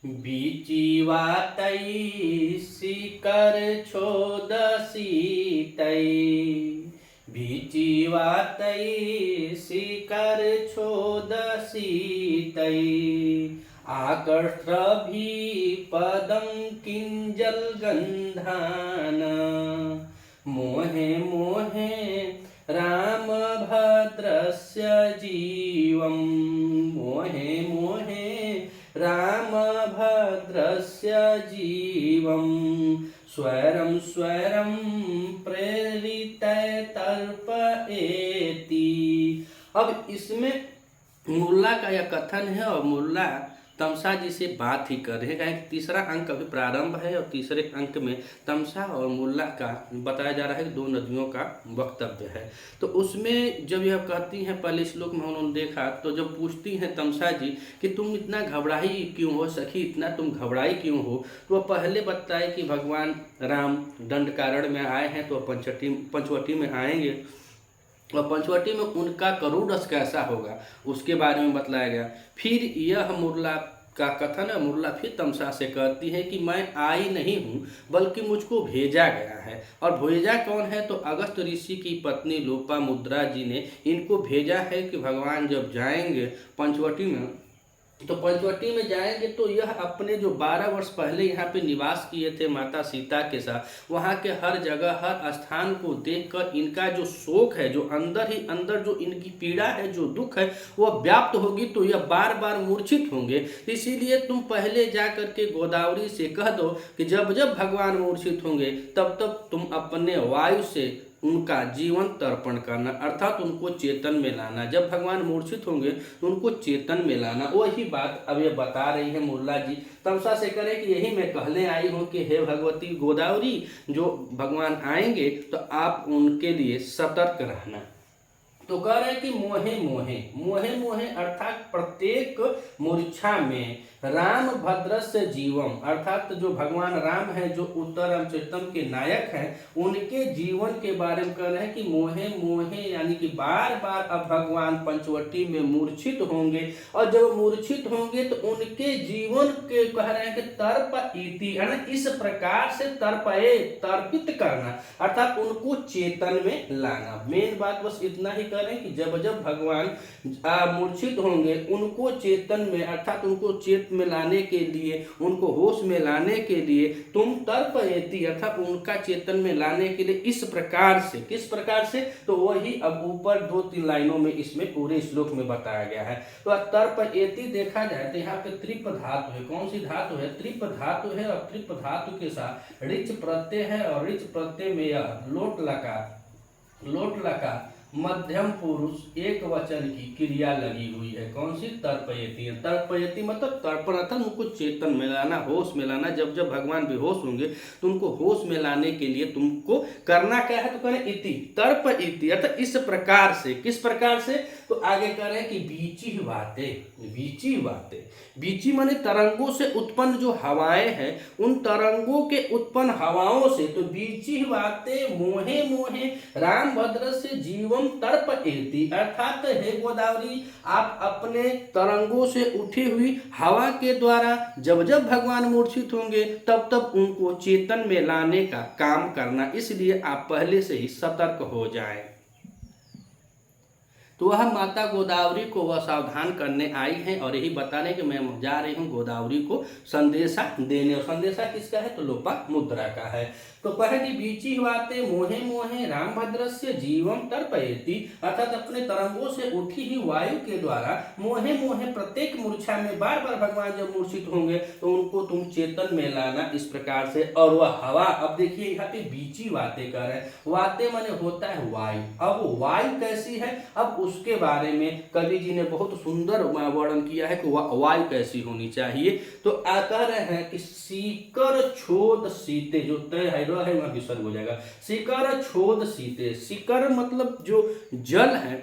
बीची वातई शिकर छोदसीतई। बीची वातई शिकर छोदसीतई। आकर्ष भी पदम किंजल गंधान। मोहे मोहे राम भद्रस्य जीवम। मोहे मोहे राम भद्रस्य जीवम। स्वरम स्वरम प्रेरित तर्पयेति। अब इसमें मुल्ला का यह कथन है और मुल्ला तमसा जी से बात ही कर रहे हैं। तीसरा अंक अभी प्रारंभ है और तीसरे अंक में तमसा और मुल्ला का बताया जा रहा है कि दो नदियों का वक्तव्य है। तो उसमें जब यह कहती हैं, पहले श्लोक में उन्होंने देखा तो जब पूछती हैं तमसा जी कि तुम इतना घबराई क्यों हो सखी, इतना तुम घबराई क्यों हो, तो वह पहले बताए कि भगवान राम दंडकारण्य में आए हैं तो पंचवटी में आएंगे और पंचवटी में उनका करुण रस कैसा होगा उसके बारे में बतलाया गया। फिर यह मुरला का कथन है। मुरला फिर तमसा से कहती है कि मैं आई नहीं हूँ बल्कि मुझको भेजा गया है। और भेजा कौन है, तो अगस्त ऋषि की पत्नी लोपामुद्रा जी ने इनको भेजा है कि भगवान जब जाएंगे पंचवटी में, तो पंचवटी में जाएंगे तो यह अपने जो 12 वर्ष पहले यहाँ पे निवास किए थे माता सीता के साथ, वहाँ के हर जगह हर स्थान को देखकर इनका जो शोक है, जो अंदर ही अंदर जो इनकी पीड़ा है, जो दुख है, वह व्याप्त होगी तो यह बार बार मूर्छित होंगे। इसीलिए तुम पहले जा करके गोदावरी से कह दो कि जब जब भगवान मूर्छित होंगे तब तब तुम अपने वायु से उनका जीवन तर्पण करना, अर्थात उनको चेतन में लाना। जब भगवान मूर्छित होंगे तो उनको चेतन में लाना। वही बात अब ये बता रही है मुल्ला जी। तमसा से करें कि यही मैं कहने आई हूँ कि हे भगवती गोदावरी, जो भगवान आएंगे तो आप उनके लिए सतर्क रहना। तो कह रहे हैं कि मोहे मोहे मोहे मोहे अर्थात प्रत्येक मूर्छा में राम भद्रस्य जीवम, अर्थात जो भगवान राम है, जो उत्तर रामचरितम के नायक हैं, उनके जीवन के बारे में कह रहे हैं कि मोहे मोहे, यानी कि बार बार अब भगवान पंचवटी में मूर्छित होंगे और जब मूर्छित होंगे तो उनके जीवन के कह रहे हैं कि तर्प इति, है ना, इस प्रकार से तर्पये तर्पित करना, अर्थात उनको चेतन में लाना। मेन बात बस इतना ही करें कि जब जब भगवान मूर्छित होंगे उनको चेतन में, अर्थात उनको चेतन में लाने के लिए, उनको होश में लाने के लिए तुम तर्पयेति, अर्थात उनका चेतन में लाने के लिए इस प्रकार से, किस प्रकार से, तो वही अब ऊपर 2-3 लाइनों में इसमें पूरे श्लोक में बताया गया है। तो तर्पयेति देखा जाए तो यहाँ पे त्रिप धातु है। कौन सी धातु है? त्रिप धातु है और त्रिप धातु के साथ ऋच प्रत्यय है और ऋच प्रत्यय में यह लोट लकार मध्यम पुरुष एक वचन की क्रिया लगी हुई है। कौन सी? तर्पयति। तर्पयति मतलब तर्पण, अर्थात उनको चेतन में लाना, होश में लाना। जब जब भगवान बेहोश होंगे तो उनको होश में लाने के लिए तुमको करना क्या है, तो करें इति, तर्प इति, अर्थात इस प्रकार से। किस प्रकार से? तो आगे करें कि बीची बातें, बीची बातें, बीची माने तरंगों से उत्पन्न जो हवाएं हैं, उन तरंगों के उत्पन्न हवाओं से, तो बीची बातें मोहे मोहे राम भद्र से जीवम तर्पयति, अर्थात हे गोदावरी, आप अपने तरंगों से उठी हुई हवा के द्वारा जब जब भगवान मूर्छित होंगे तब तब उनको चेतन में लाने का काम करना। इसलिए आप पहले से ही सतर्क हो जाएं। तो वह माता गोदावरी को वह सावधान करने आई हैं और यही बताने कि मैं जा रही हूँ गोदावरी को संदेशा देने। और संदेशा किसका है? तो लोपामुद्रा का है। तो कहे कि बीची बातें मोहे मोहे राम भद्रस्य जीवम तर्पयति, अर्थात अपने तरंगों से उठी ही वायु के द्वारा मोहे मोहे प्रत्येक मूर्छा में बार बार भगवान जब मूर्छित होंगे तो उनको तुम चेतन में लाना, इस प्रकार से। और वह हवा, अब देखिए यहाँ पे बीची बातें कर रहे हैं। वातें माने होता है वायु। अब वायु कैसी है, अब उसके बारे में कवि जी ने बहुत सुंदर वर्णन किया है कि वायु कैसी होनी चाहिए। तो कह रहे हैं कि सीकर छोद सीते, जो तय है वहां विसर्ग हो जाएगा, शिकर छोद सीते। शिकर मतलब जो जल है,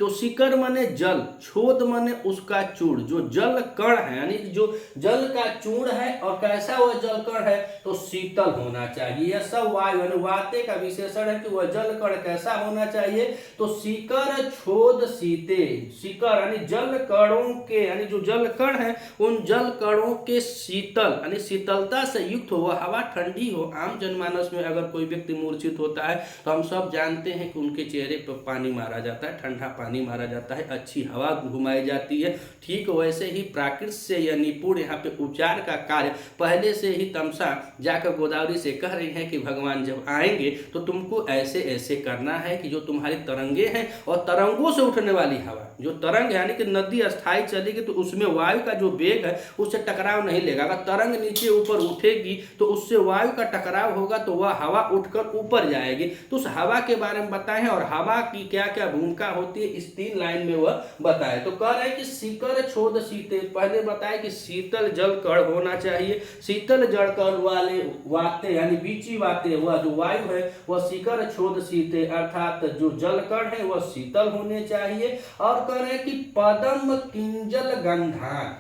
तो शिकर माने जल, छोद माने उसका चूर्ण, जो जल कण है यानी जो जल का चूर्ण है और कैसा वह जल कण है तो शीतल होना चाहिए। यह सब वायु यानी वाते का विशेषण है कि वह जल कण कैसा होना चाहिए तो शिकर छोद शीते, शिकर यानी जल कणों के यानी जो जल कण है उन जल कणों के शीतल यानी शीतलता से युक्त हो, वह हवा ठंडी हो। आम जनमानस में अगर कोई व्यक्ति मूर्छित होता है तो हम सब जानते हैं कि उनके चेहरे पर पानी मारा जाता है, ठंडा पानी मारा जाता है, अच्छी हवा घुमाई जाती है। ठीक वैसे ही प्राकृत से यह निपुण यहाँ पे उपचार का कार्य पहले से ही तमसा जाकर गोदावरी से कह रही है कि भगवान जब आएंगे तो तुमको ऐसे ऐसे करना है कि जो तुम्हारी तरंगे हैं और तरंगों से उठने वाली हवा, जो तरंग यानी कि नदी अस्थाई चलेगी तो उसमें वायु का जो वेग है उससे टकराव नहीं लेगा। अगर तरंग नीचे ऊपर उठेगी तो उससे वायु का टकराव होगा तो वह हवा उठकर ऊपर जाएगी। तो उस हवा के बारे में बताएं और हवा की क्या क्या भूमिका होती है इस 3 लाइन में वह बताए। तो कह रहे हैं कि शिकर छोद शीते, पहले बताए कि शीतल जल कण होना चाहिए, शीतल जल कण वाले वाते यानी बीची वाते, वह जो वायु है वह शिकर छोद शीते अर्थात जो जल कण है वह शीतल होने चाहिए। और कह रहे हैं कि पदम किंजल गंधान,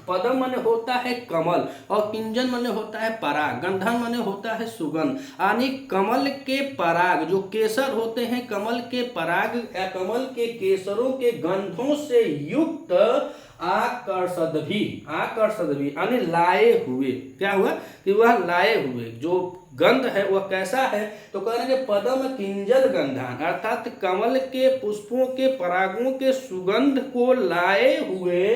पदम माने होता है कमल और किंजन माने होता है पराग, गंधन माने होता है सुगंध, यानी कमल के पराग जो केसर होते हैं, कमल के पराग या कमल के केसरों के गंधों से युक्त आकर्षद्भी यानी लाए हुए, क्या हुआ कि वह लाए हुए जो गंध है वह कैसा है तो कह रहे हैं पदम किंजल गंधान अर्थात कमल के पुष्पों के परागों के सुगंध को लाए हुए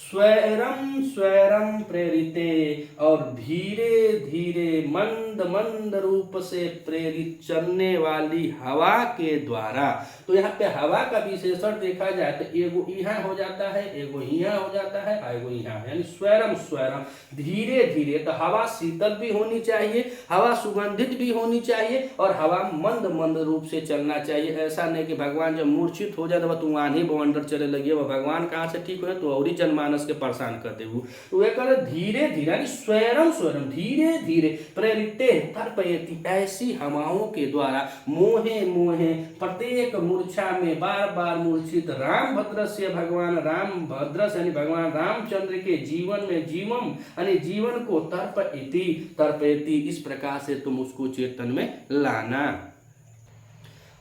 स्वैरम स्वैरम प्रेरिते और धीरे धीरे मंद मंद रूप से प्रेरित चलने वाली हवा के द्वारा। तो यहाँ पे हवा का विशेषण देखा जाए तो एगो यहाँ हो जाता है, एगो यहाँ हो जाता है, एगो यहाँ, यानी स्वैरम स्वैरम धीरे धीरे। तो हवा शीतल भी होनी चाहिए, हवा सुगंधित भी होनी चाहिए और हवा मंद मंद रूप से चलना चाहिए। ऐसा नहीं कि भगवान जब मूर्छित हो जाए तो तुम आंधी बवंडर चले लगे, वह भगवान कहाँ से ठीक हो तो और ही जनमानस के परेशान कर देबू। तो वे कह धीरे धीरे यानी स्वैरम स्वैरम धीरे धीरे प्रेरिते तर्पयति ऐसी हवाओं के द्वारा मोहे मोहे प्रत्येक मूर्छा में बार बार मूर्छित राम भद्र से भगवान राम भद्र यानी भगवान रामचंद्र के जीवन में जीवम यानी जीवन को तर्पयति इस प्रकार से तुम उसको चेतन में लाना।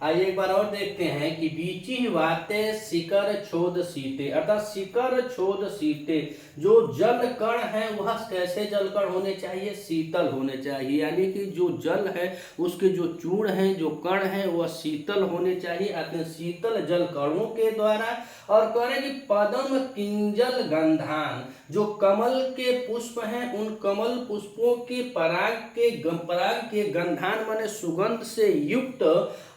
आइए एक बार और देखते हैं कि बीची वाते शिकर छोद शीते अर्थात शिकर छोद शीते जो जल कण है वह कैसे जल कण होने चाहिए, शीतल होने चाहिए, यानी कि जो जल है उसके जो चूर्ण है जो कण है वह शीतल होने चाहिए अर्थात शीतल जल कणों के द्वारा। और कह रहे कि पदम किंजल गंधान जो कमल के पुष्प हैं उन कमल पुष्पों के पराग के गंधान माने सुगंध से युक्त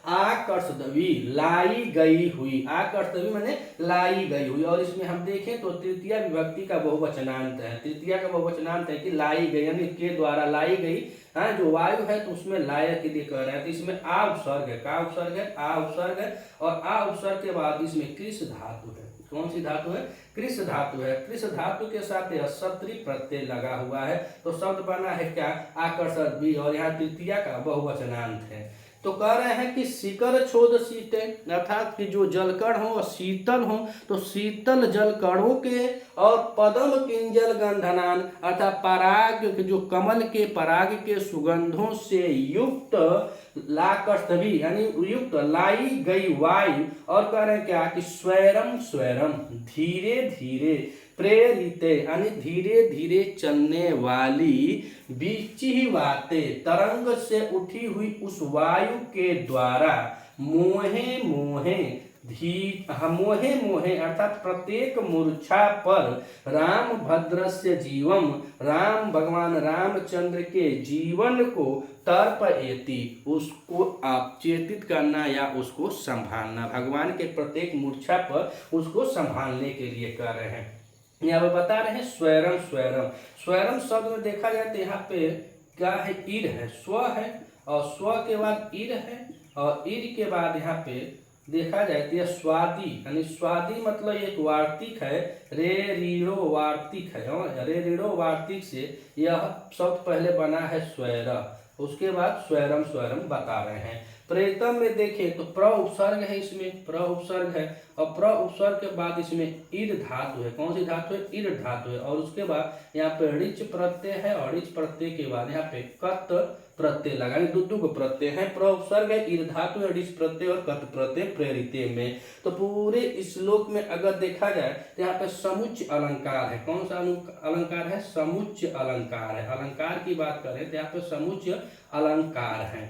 आकर्षद्वी लाई गई हुई, आकर्षद्वी माने लाई गई हुई। और इसमें हम देखें तो तृतीया विभक्ति का बहुवचनांत है, तृतीया का बहुवचनांत है कि लाई गई यानी के द्वारा लाई गई। हाँ जो वायु है तो उसमें लाय के लिए कह रहे हैं तो इसमें आ उपसर्ग है, का उपसर्ग है, आ उपसर्ग है और आ उपसर्ग के बाद इसमें कृष धातु है। कौन सी धातु है, कृष धातु है। कृष धातु के साथ सत्री प्रत्यय लगा हुआ है तो शब्द बना है क्या आकर्षद्वी और यहाँ तृतीया का बहुवचनांत है। तो कह रहे हैं कि शिकर छोद शीते अर्थात कि जो जलकण हो शीतल हो तो शीतल जलकणों के और पदम किंजल गंधनान अर्थात पराग जो कमल के पराग के सुगंधों से युक्त लाकर्षद्वी यानी युक्त लाई गई वायु। और कह रहे हैं क्या कि स्वैरम स्वैरम धीरे धीरे प्रेरिते यानी धीरे धीरे चलने वाली बीची वाते तरंग से उठी हुई उस वायु के द्वारा मोहे मोहे मोहे मोहे अर्थात प्रत्येक मूर्छा पर राम भद्रस्य जीवम राम भगवान रामचंद्र के जीवन को तर्पयति उसको आप चेतित करना या उसको संभालना, भगवान के प्रत्येक मूर्छा पर उसको संभालने के लिए कर रहे हैं। यहाँ पे बता रहे हैं स्वैरम स्वैरम, स्वैरम शब्द में देखा जाए तो यहाँ पे क्या है ईर है, स्व है और स्व के बाद ईर है और ईर के बाद यहाँ पे देखा जाए तो यह स्वादी यानी स्वादी मतलब एक वार्तिक है, रे रीड़ो वार्तिक है, रे रीड़ो वार्तिक से यह शब्द पहले बना है स्वैर, उसके बाद स्वैरम स्वैरम बता रहे हैं। प्रेतम में देखें तो प्र उपसर्ग है, इसमें प्र उपसर्ग है और प्र उपसर्ग के बाद इसमें ईड धातु है। कौन सी धातु है? ईड धातु है। और उसके बाद यहाँ पे ऋच प्रत्यय है और ऋच प्रत्यय के बाद यहाँ पे कत प्रत्यय लगाएंगे। दो को प्रत्यय है, प्र उपसर्ग है, ईड धातु है, ऋच प्रत्यय और कत प्रत्यय प्रेरिते में। तो पूरे श्लोक में अगर देखा जाए तो यहाँ पे समुच्चय अलंकार है। कौन सा अलंकार है? समुच्चय अलंकार है। अलंकार की बात करें तो यहाँ पे समुच्चय अलंकार है।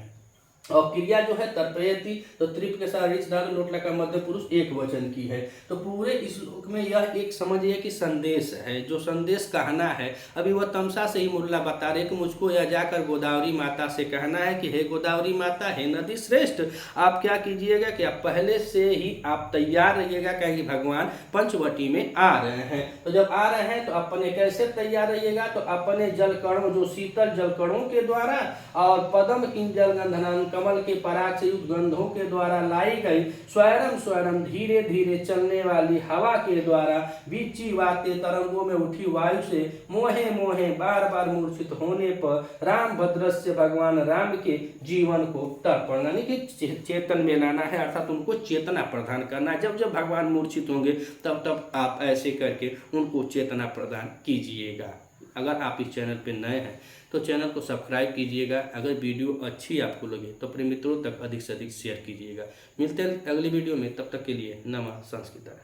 और क्रिया जो है तर्पयति, तो त्रिप के साथ ऋच धातु लोट लकार मध्य पुरुष एक वचन की है। तो पूरे श्लोक में यह एक समझिए कि संदेश है, जो संदेश कहना है। अभी वह तमसा से ही मुल्ला बता रहे कि मुझको यह जाकर गोदावरी माता से कहना है कि हे गोदावरी माता, हे नदी श्रेष्ठ, आप क्या कीजिएगा कि आप पहले से ही आप तैयार रहिएगा, कहेंगे भगवान पंचवटी में आ रहे हैं। तो जब आ रहे हैं तो अपने कैसे तैयार रहिएगा? तो अपने जल कणों, जो शीतल जल कणों के द्वारा और पदम किन जल गंधनान कमल के पराग से युक्त गंधों के द्वारा लाई गई स्वयं स्वयं धीरे धीरे चलने वाली हवा के द्वारा बीची वाते तरंगों में उठी वायु से मोहे मोहे बार बार मूर्छित होने पर राम भद्र से भगवान राम के जीवन को तर्पण, यानी कि चेतन में लाना है, अर्थात उनको चेतना प्रदान करना है। जब जब भगवान मूर्छित होंगे तब तब आप ऐसे करके उनको चेतना प्रदान कीजिएगा। अगर आप इस चैनल पर नए हैं तो चैनल को सब्सक्राइब कीजिएगा। अगर वीडियो अच्छी आपको लगे तो अपने मित्रों तक अधिक से अधिक शेयर कीजिएगा। मिलते हैं अगली वीडियो में, तब तक के लिए नमः संस्कृत।